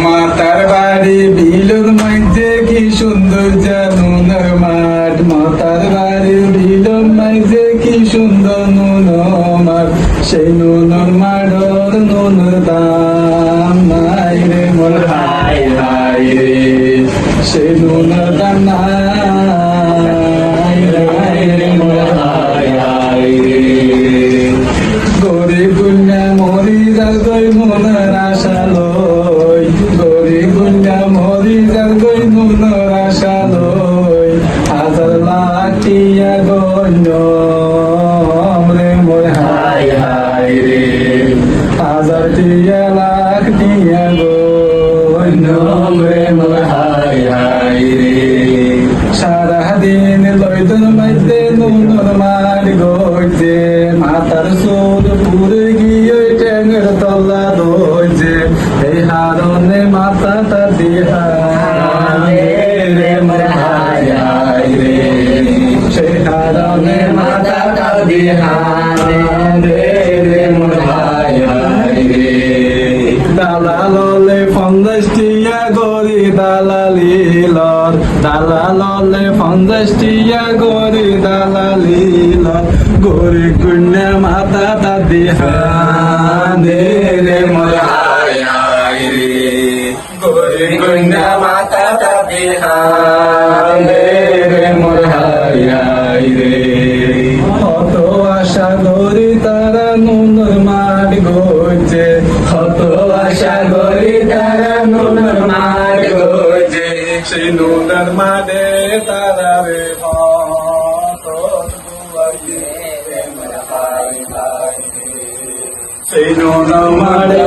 মাতার বাড়ি বিলুর মাঝে কি সুন্দর জানুনের মাঠ, মাতার বাড়ি বিলুর মাঝে কি সুন্দর নুন মাঠ, সেই নুনের মাঠর নুনের দাম নাই রে মোর হাই হাই রে, সেই নুনের দাম নাই রে মোর হাই হাই রে। গরি গুন্যা মরি যার গই মনের আশা লই, গরি গুন্যা মরি যার গই মনের আশা লই, হাজার লাখ টিয়া গণ্য রে মোর হাই হাই রে, হাজার টিয়া লাখ টিয়া গণ্য রে মোর হাই হাই রে। সারাদিন লইদন মাইতে নুনর মার গইছে, মাথার সোদ পুরে গিয়ে ট্যাঙের তলা দইছে, এই হারনে মাথাটা দিয়া রে মোর হাই হাই রে, সেই হারনে মাথাটা দিয়া রে মোর হাই হাই রে। দালাললে 50 টিয়া গরি দালালি লর, দালাললে 50 টিয়া গরি দালালি লর, গরি গুন্যা মাথাটা দিয়া রে মোর হাই হাই রে, গরি গুন্যা মাথাটা দিয়া রে মোর হাই হাই রে। কত আশা গরি তারা নুনের মাঠ গইছে, কত আশা গরি তারা নুনের মাঠ গইছে, সেই নুনের মাঠে তারা রে সেই নুনের মাঠে